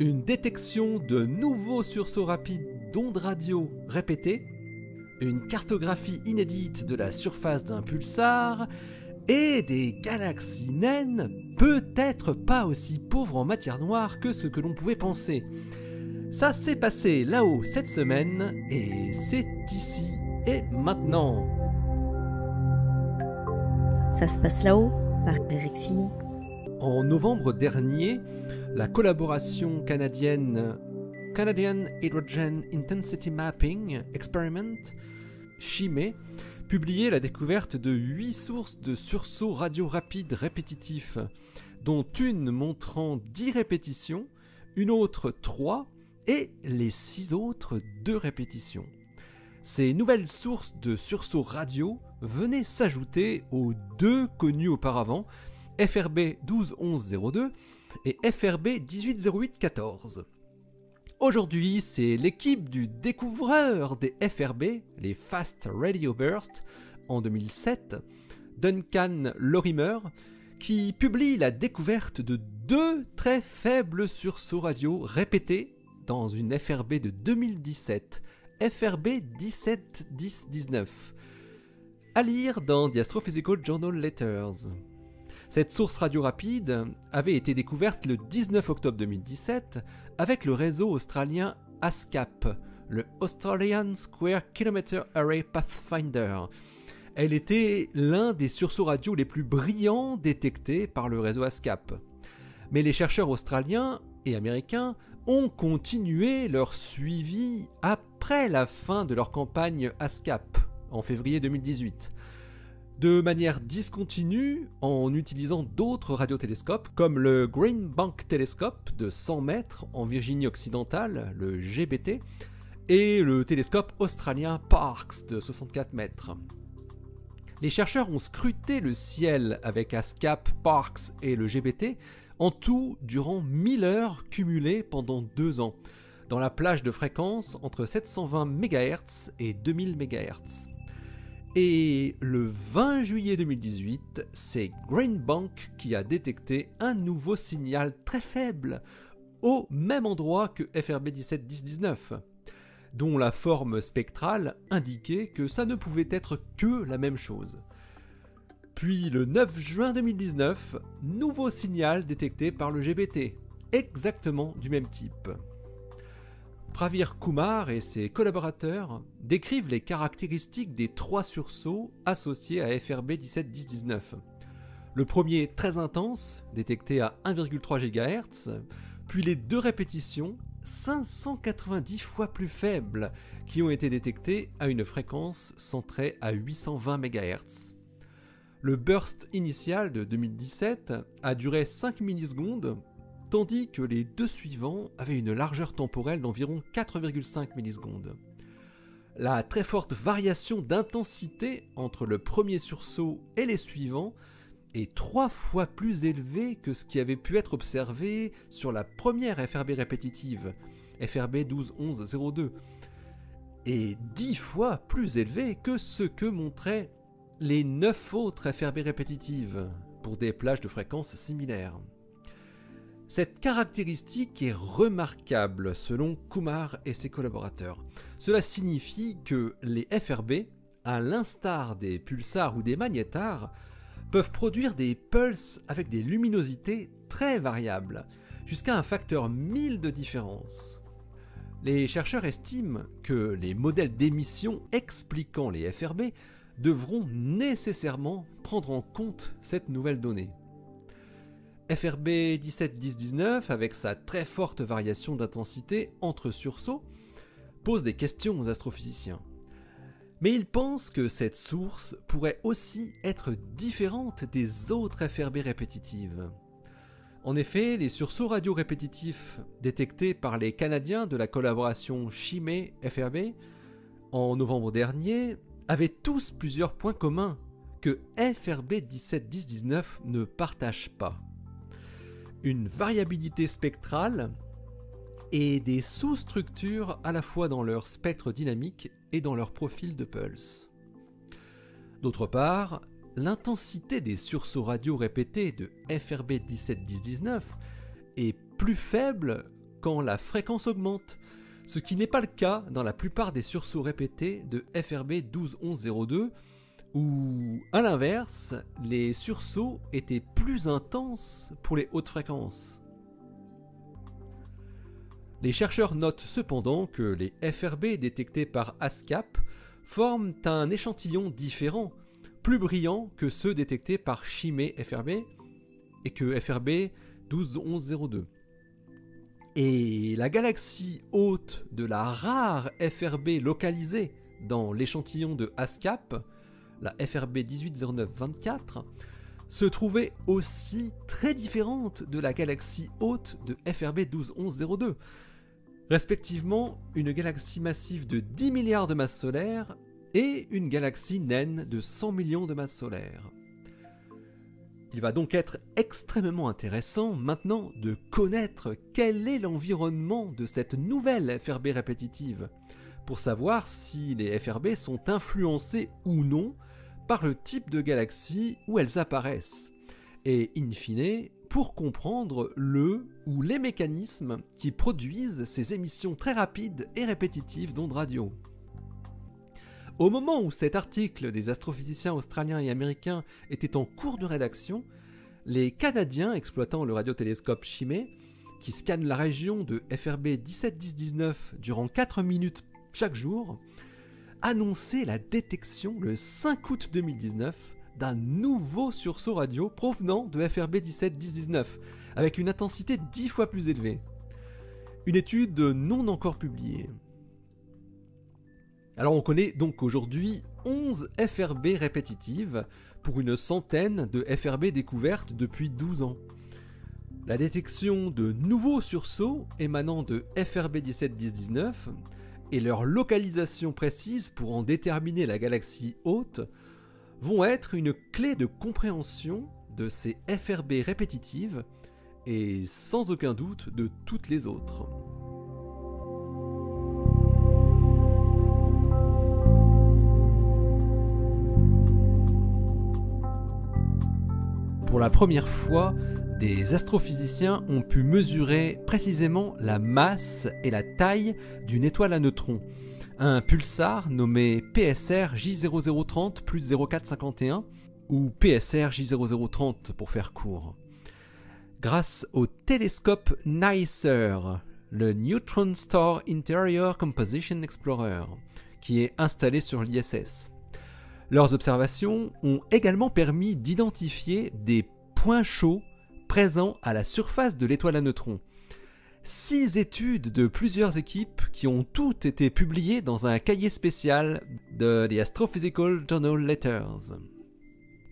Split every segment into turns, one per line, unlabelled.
Une détection de nouveaux sursauts rapides d'ondes radio répétées, une cartographie inédite de la surface d'un pulsar et des galaxies naines peut-être pas aussi pauvres en matière noire que ce que l'on pouvait penser. Ça s'est passé là-haut cette semaine et c'est ici et maintenant.
Ça se passe là-haut par Eric Simon.
En novembre dernier, la collaboration canadienne Canadian Hydrogen Intensity Mapping Experiment, CHIME, publiait la découverte de 8 sources de sursauts radio rapides répétitifs, dont une montrant 10 répétitions, une autre 3 et les 6 autres 2 répétitions. Ces nouvelles sources de sursauts radio venaient s'ajouter aux 2 connus auparavant, FRB 121102 et FRB 180814. Aujourd'hui, c'est l'équipe du découvreur des FRB, les Fast Radio Burst, en 2007, Duncan Lorimer, qui publie la découverte de 2 très faibles sursauts radio répétés dans une FRB de 2017, FRB 171019, à lire dans The Astrophysical Journal Letters. Cette source radio rapide avait été découverte le 19 octobre 2017 avec le réseau australien ASCAP, le Australian Square Kilometre Array Pathfinder. Elle était l'un des sursauts radio les plus brillants détectés par le réseau ASCAP. Mais les chercheurs australiens et américains ont continué leur suivi après la fin de leur campagne ASCAP en février 2018. De manière discontinue, en utilisant d'autres radiotélescopes comme le Green Bank Telescope de 100 mètres en Virginie occidentale, le GBT, et le télescope australien Parkes de 64 mètres. Les chercheurs ont scruté le ciel avec ASCAP, Parkes et le GBT, en tout durant 1000 heures cumulées pendant 2 ans, dans la plage de fréquences entre 720 MHz et 2000 MHz. Et le 20 juillet 2018, c'est Green Bank qui a détecté un nouveau signal très faible au même endroit que FRB 171019, dont la forme spectrale indiquait que ça ne pouvait être que la même chose. Puis le 9 juin 2019, nouveau signal détecté par le GBT, exactement du même type. Pravir Kumar et ses collaborateurs décrivent les caractéristiques des 3 sursauts associés à FRB 171019. Le premier très intense, détecté à 1,3 GHz, puis les 2 répétitions, 590 fois plus faibles, qui ont été détectées à une fréquence centrée à 820 MHz. Le burst initial de 2017 a duré 5 millisecondes, tandis que les 2 suivants avaient une largeur temporelle d'environ 4,5 millisecondes. La très forte variation d'intensité entre le premier sursaut et les suivants est 3 fois plus élevée que ce qui avait pu être observé sur la première FRB répétitive, FRB 121102, et 10 fois plus élevée que ce que montraient les 9 autres FRB répétitives, pour des plages de fréquences similaires. Cette caractéristique est remarquable selon Kumar et ses collaborateurs. Cela signifie que les FRB, à l'instar des pulsars ou des magnétars, peuvent produire des pulses avec des luminosités très variables, jusqu'à un facteur 1000 de différence. Les chercheurs estiment que les modèles d'émission expliquant les FRB devront nécessairement prendre en compte cette nouvelle donnée. FRB 171019, avec sa très forte variation d'intensité entre sursauts, pose des questions aux astrophysiciens. Mais ils pensent que cette source pourrait aussi être différente des autres FRB répétitives. En effet, les sursauts radio répétitifs détectés par les Canadiens de la collaboration CHIME-FRB en novembre dernier avaient tous plusieurs points communs que FRB 171019 ne partage pas. Une variabilité spectrale et des sous-structures à la fois dans leur spectre dynamique et dans leur profil de pulse. D'autre part, l'intensité des sursauts radio répétés de FRB 171019 est plus faible quand la fréquence augmente, ce qui n'est pas le cas dans la plupart des sursauts répétés de FRB 121102, où, à l'inverse, les sursauts étaient plus intenses pour les hautes fréquences. Les chercheurs notent cependant que les FRB détectés par ASCAP forment un échantillon différent, plus brillant que ceux détectés par Chimé FRB et que FRB 121102. Et la galaxie hôte de la rare FRB localisée dans l'échantillon de ASCAP, la FRB 180924, se trouvait aussi très différente de la galaxie hôte de FRB 121102, respectivement une galaxie massive de 10 milliards de masses solaires et une galaxie naine de 100 millions de masses solaires. Il va donc être extrêmement intéressant maintenant de connaître quel est l'environnement de cette nouvelle FRB répétitive, pour savoir si les FRB sont influencées ou non par le type de galaxie où elles apparaissent, et in fine, pour comprendre le ou les mécanismes qui produisent ces émissions très rapides et répétitives d'ondes radio. Au moment où cet article des astrophysiciens australiens et américains était en cours de rédaction, les Canadiens exploitant le radiotélescope Chimé, qui scannent la région de FRB 171019 durant 4 minutes chaque jour, annonçaient la détection le 5 août 2019 d'un nouveau sursaut radio provenant de FRB 171019, avec une intensité 10 fois plus élevée. Une étude non encore publiée. Alors on connaît donc aujourd'hui 11 FRB répétitives pour une centaine de FRB découvertes depuis 12 ans. La détection de nouveaux sursauts émanant de FRB 171019 et leur localisation précise pour en déterminer la galaxie hôte vont être une clé de compréhension de ces FRB répétitives et sans aucun doute de toutes les autres. Pour la première fois, des astrophysiciens ont pu mesurer précisément la masse et la taille d'une étoile à neutrons, un pulsar nommé PSR J0030 plus 0451, ou PSR J0030 pour faire court. Grâce au télescope NICER, le Neutron Star Interior Composition Explorer, qui est installé sur l'ISS. Leurs observations ont également permis d'identifier des points chauds présents à la surface de l'étoile à neutrons. 6 études de plusieurs équipes qui ont toutes été publiées dans un cahier spécial de The Astrophysical Journal Letters.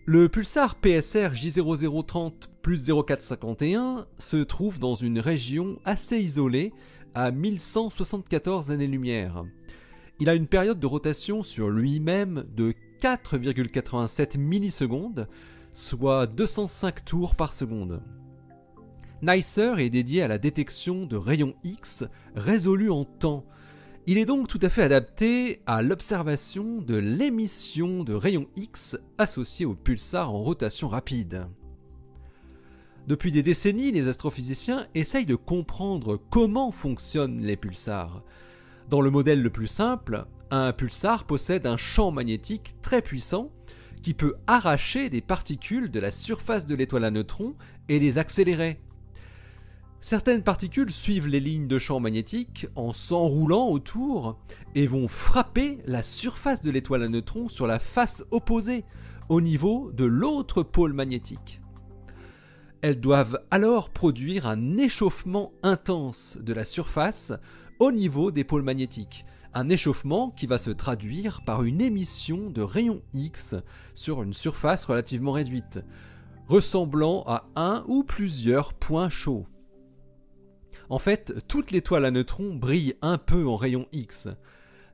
Le pulsar PSR J0030 plus 0451 se trouve dans une région assez isolée à 1174 années-lumière. Il a une période de rotation sur lui-même de 4,87 millisecondes, soit 205 tours par seconde. NICER est dédié à la détection de rayons X résolus en temps. Il est donc tout à fait adapté à l'observation de l'émission de rayons X associés aux pulsars en rotation rapide. Depuis des décennies, les astrophysiciens essayent de comprendre comment fonctionnent les pulsars. Dans le modèle le plus simple, un pulsar possède un champ magnétique très puissant qui peut arracher des particules de la surface de l'étoile à neutrons et les accélérer. Certaines particules suivent les lignes de champ magnétique en s'enroulant autour et vont frapper la surface de l'étoile à neutrons sur la face opposée, au niveau de l'autre pôle magnétique. Elles doivent alors produire un échauffement intense de la surface au niveau des pôles magnétiques, un échauffement qui va se traduire par une émission de rayons X sur une surface relativement réduite, ressemblant à un ou plusieurs points chauds. En fait, toute l'étoile à neutrons brille un peu en rayons X,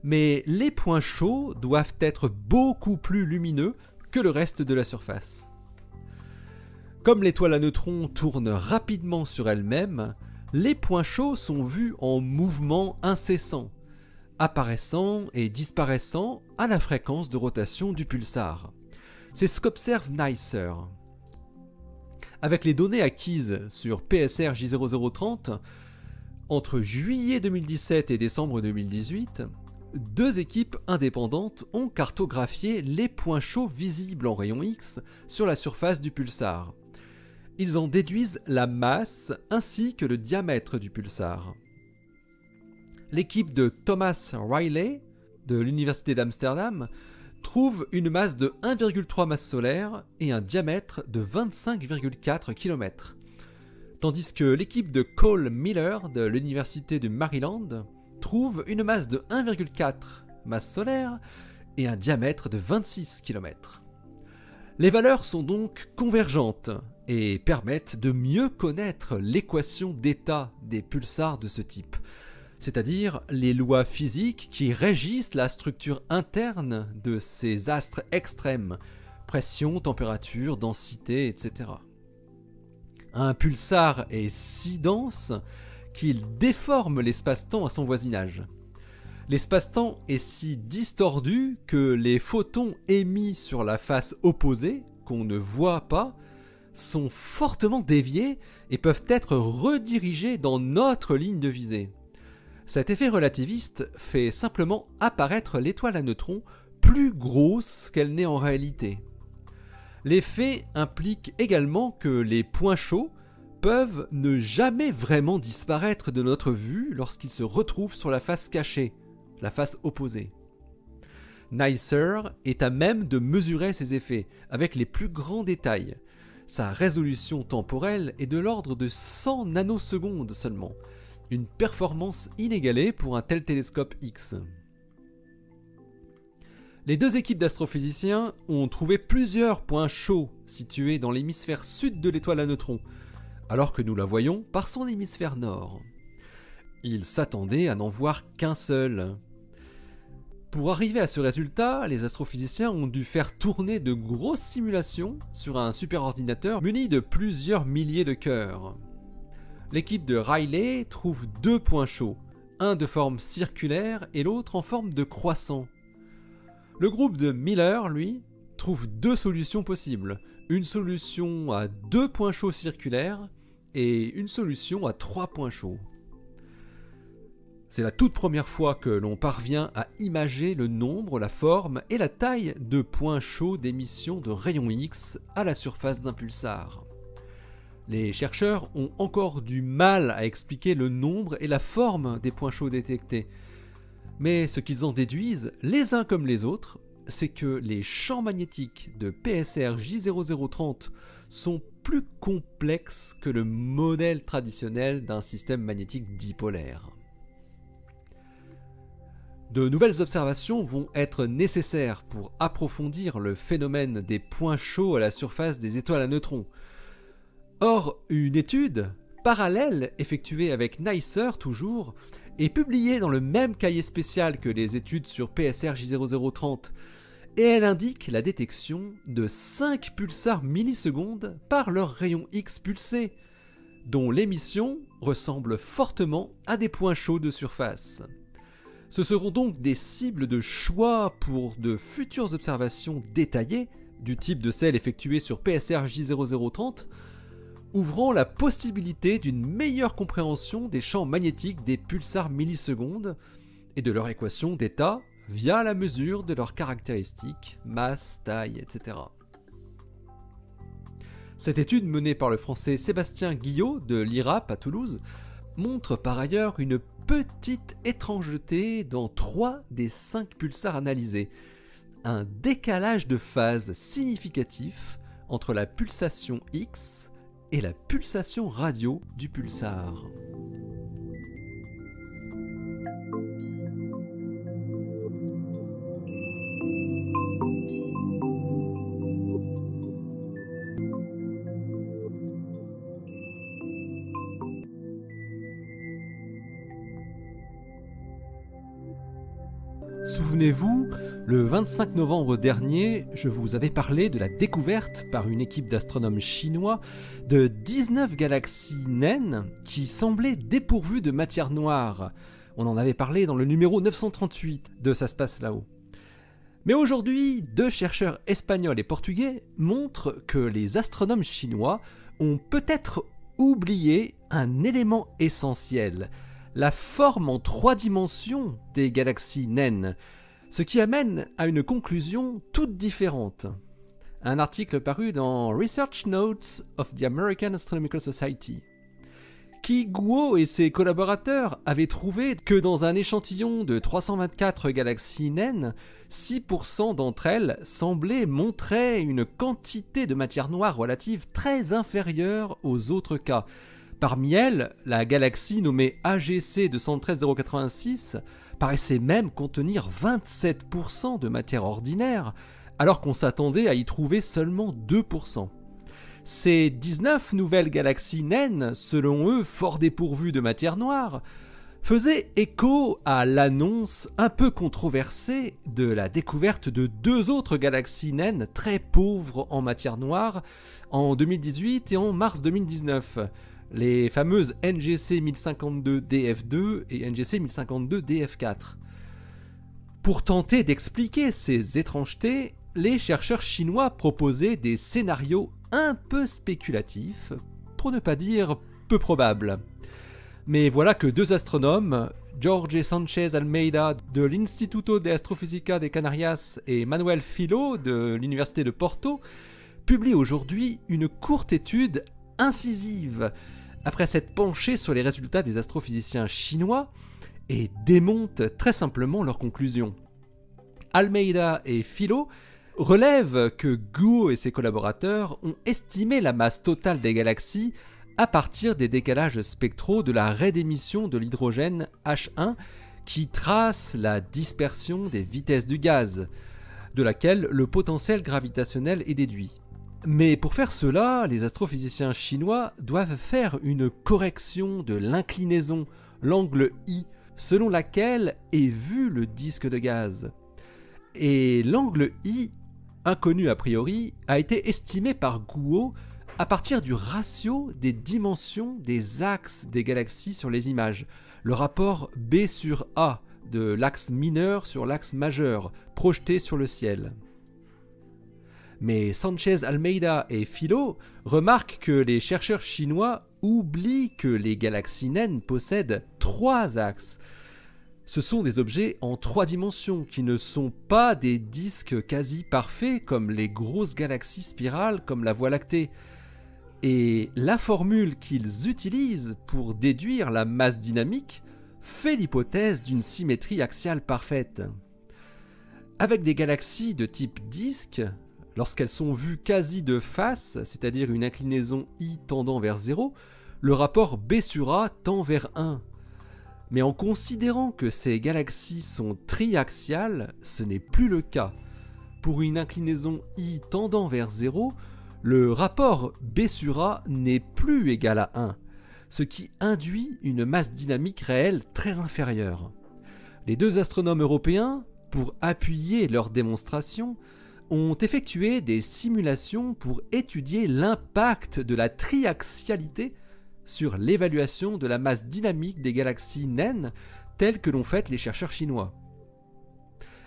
mais les points chauds doivent être beaucoup plus lumineux que le reste de la surface. Comme l'étoile à neutrons tourne rapidement sur elle-même, les points chauds sont vus en mouvement incessant, apparaissant et disparaissant à la fréquence de rotation du pulsar. C'est ce qu'observe NICER. Avec les données acquises sur PSR J0030, Entre juillet 2017 et décembre 2018, 2 équipes indépendantes ont cartographié les points chauds visibles en rayon X sur la surface du pulsar. Ils en déduisent la masse ainsi que le diamètre du pulsar. L'équipe de Thomas Riley de l'Université d'Amsterdam trouve une masse de 1,3 masses solaires et un diamètre de 25,4 km. Tandis que l'équipe de Cole Miller de l'Université du Maryland trouve une masse de 1,4 masses solaires et un diamètre de 26 km. Les valeurs sont donc convergentes et permettent de mieux connaître l'équation d'état des pulsars de ce type, c'est-à-dire les lois physiques qui régissent la structure interne de ces astres extrêmes, pression, température, densité, etc. Un pulsar est si dense qu'il déforme l'espace-temps à son voisinage. L'espace-temps est si distordu que les photons émis sur la face opposée, qu'on ne voit pas, sont fortement déviés et peuvent être redirigés dans notre ligne de visée. Cet effet relativiste fait simplement apparaître l'étoile à neutrons plus grosse qu'elle n'est en réalité. L'effet implique également que les points chauds peuvent ne jamais vraiment disparaître de notre vue lorsqu'ils se retrouvent sur la face cachée, la face opposée. NICER est à même de mesurer ces effets avec les plus grands détails. Sa résolution temporelle est de l'ordre de 100 nanosecondes seulement, une performance inégalée pour un tel télescope X. Les 2 équipes d'astrophysiciens ont trouvé plusieurs points chauds situés dans l'hémisphère sud de l'étoile à neutrons, alors que nous la voyons par son hémisphère nord. Ils s'attendaient à n'en voir qu'un seul. Pour arriver à ce résultat, les astrophysiciens ont dû faire tourner de grosses simulations sur un superordinateur muni de plusieurs milliers de cœurs. L'équipe de Riley trouve 2 points chauds, un de forme circulaire et l'autre en forme de croissant. Le groupe de Miller, lui, trouve 2 solutions possibles, une solution à 2 points chauds circulaires et une solution à 3 points chauds. C'est la toute première fois que l'on parvient à imager le nombre, la forme et la taille de points chauds d'émission de rayons X à la surface d'un pulsar. Les chercheurs ont encore du mal à expliquer le nombre et la forme des points chauds détectés. Mais ce qu'ils en déduisent, les uns comme les autres, c'est que les champs magnétiques de PSR J0030 sont plus complexes que le modèle traditionnel d'un système magnétique dipolaire. De nouvelles observations vont être nécessaires pour approfondir le phénomène des points chauds à la surface des étoiles à neutrons. Or, une étude parallèle effectuée avec NICER toujours est publiée dans le même cahier spécial que les études sur PSR J0030 et elle indique la détection de 5 pulsars millisecondes par leur rayon X pulsé, dont l'émission ressemble fortement à des points chauds de surface. Ce seront donc des cibles de choix pour de futures observations détaillées, du type de celles effectuées sur PSR J0030, ouvrant la possibilité d'une meilleure compréhension des champs magnétiques des pulsars millisecondes et de leur équation d'état via la mesure de leurs caractéristiques, masse, taille, etc. Cette étude menée par le français Sébastien Guillot de l'IRAP à Toulouse montre par ailleurs une petite étrangeté dans 3 des 5 pulsars analysés, un décalage de phase significatif entre la pulsation X et la pulsation radio du pulsar. Souvenez-vous, le 25 novembre dernier, je vous avais parlé de la découverte par une équipe d'astronomes chinois de 19 galaxies naines qui semblaient dépourvues de matière noire. On en avait parlé dans le numéro 938 de Ça se passe là-haut. Mais aujourd'hui, 2 chercheurs espagnols et portugais montrent que les astronomes chinois ont peut-être oublié un élément essentiel, la forme en 3 dimensions des galaxies naines, ce qui amène à une conclusion toute différente. Un article paru dans Research Notes of the American Astronomical Society. Qi Guo et ses collaborateurs avaient trouvé que dans un échantillon de 324 galaxies naines, 6% d'entre elles semblaient montrer une quantité de matière noire relative très inférieure aux autres cas. Parmi elles, la galaxie nommée AGC 213086 paraissait même contenir 27% de matière ordinaire, alors qu'on s'attendait à y trouver seulement 2%. Ces 19 nouvelles galaxies naines, selon eux fort dépourvues de matière noire, faisaient écho à l'annonce un peu controversée de la découverte de 2 autres galaxies naines très pauvres en matière noire en 2018 et en mars 2019, les fameuses NGC 1052 DF2 et NGC 1052 DF4. Pour tenter d'expliquer ces étrangetés, les chercheurs chinois proposaient des scénarios un peu spéculatifs, pour ne pas dire peu probables. Mais voilà que 2 astronomes, Jorge Sánchez Almeida de l'Instituto de Astrofísica de Canarias et Manuel Filho de l'Université de Porto, publient aujourd'hui une courte étude incisive, après s'être penchés sur les résultats des astrophysiciens chinois, et démontent très simplement leurs conclusions. Almeida et Filho relève que Guo et ses collaborateurs ont estimé la masse totale des galaxies à partir des décalages spectraux de la raie d'émission de l'hydrogène H1 qui trace la dispersion des vitesses du gaz, de laquelle le potentiel gravitationnel est déduit. Mais pour faire cela, les astrophysiciens chinois doivent faire une correction de l'inclinaison, l'angle I, selon laquelle est vu le disque de gaz. Et l'angle I, inconnu a priori, a été estimé par Guo à partir du ratio des dimensions des axes des galaxies sur les images, le rapport B sur A de l'axe mineur sur l'axe majeur, projeté sur le ciel. Mais Sánchez Almeida et Filho remarquent que les chercheurs chinois oublient que les galaxies naines possèdent 3 axes. Ce sont des objets en 3 dimensions qui ne sont pas des disques quasi parfaits comme les grosses galaxies spirales comme la Voie lactée. Et la formule qu'ils utilisent pour déduire la masse dynamique fait l'hypothèse d'une symétrie axiale parfaite. Avec des galaxies de type disque, lorsqu'elles sont vues quasi de face, c'est-à-dire une inclinaison I tendant vers 0, le rapport B sur A tend vers 1. Mais en considérant que ces galaxies sont triaxiales, ce n'est plus le cas. Pour une inclinaison I tendant vers 0, le rapport B sur A n'est plus égal à 1, ce qui induit une masse dynamique réelle très inférieure. Les 2 astronomes européens, pour appuyer leur démonstration, ont effectué des simulations pour étudier l'impact de la triaxialité sur l'évaluation de la masse dynamique des galaxies naines telles que l'ont faites les chercheurs chinois.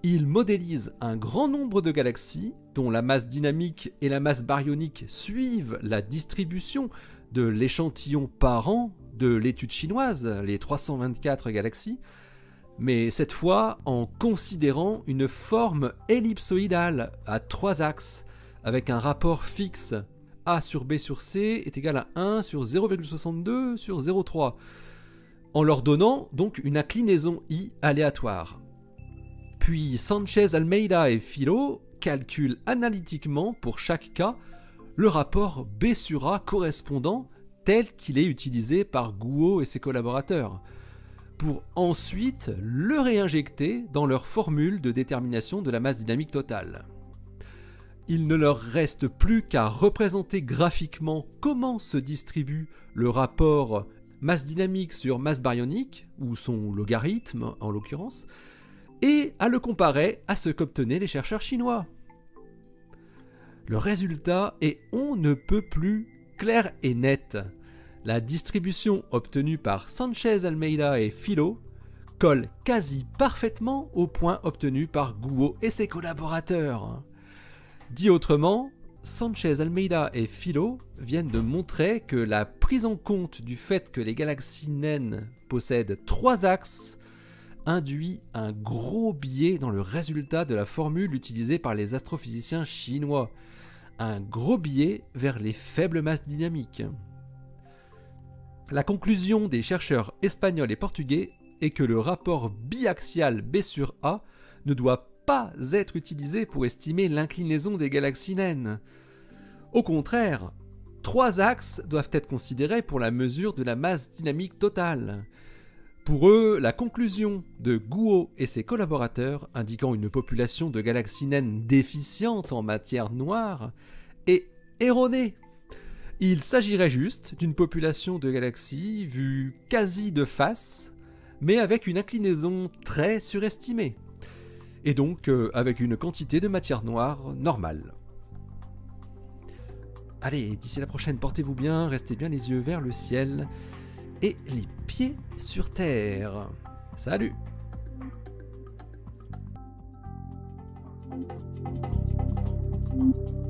Ils modélisent un grand nombre de galaxies dont la masse dynamique et la masse baryonique suivent la distribution de l'échantillon parent de l'étude chinoise, les 324 galaxies, mais cette fois en considérant une forme ellipsoïdale à 3 axes, avec un rapport fixe A sur B sur C est égal à 1 sur 0,62 sur 0,3, en leur donnant donc une inclinaison I aléatoire. Puis Sánchez Almeida et Filho calculent analytiquement pour chaque cas le rapport B sur A correspondant tel qu'il est utilisé par Guo et ses collaborateurs, pour ensuite le réinjecter dans leur formule de détermination de la masse dynamique totale. Il ne leur reste plus qu'à représenter graphiquement comment se distribue le rapport masse dynamique sur masse baryonique, ou son logarithme en l'occurrence, et à le comparer à ce qu'obtenaient les chercheurs chinois. Le résultat est on ne peut plus clair et net. La distribution obtenue par Sánchez Almeida et Filho colle quasi parfaitement au point obtenu par Guo et ses collaborateurs. Dit autrement, Sánchez Almeida et Filho viennent de montrer que la prise en compte du fait que les galaxies naines possède 3 axes induit un gros biais dans le résultat de la formule utilisée par les astrophysiciens chinois. Un gros biais vers les faibles masses dynamiques. La conclusion des chercheurs espagnols et portugais est que le rapport biaxial B sur A ne doit pas être utilisé pour estimer l'inclinaison des galaxies naines. Au contraire, 3 axes doivent être considérés pour la mesure de la masse dynamique totale. Pour eux, la conclusion de Guo et ses collaborateurs, indiquant une population de galaxies naines déficiente en matière noire, est erronée. Il s'agirait juste d'une population de galaxies vue quasi de face, mais avec une inclinaison très surestimée, et donc avec une quantité de matière noire normale. Allez, d'ici la prochaine, portez-vous bien, restez bien les yeux vers le ciel et les pieds sur terre. Salut!
Thank you.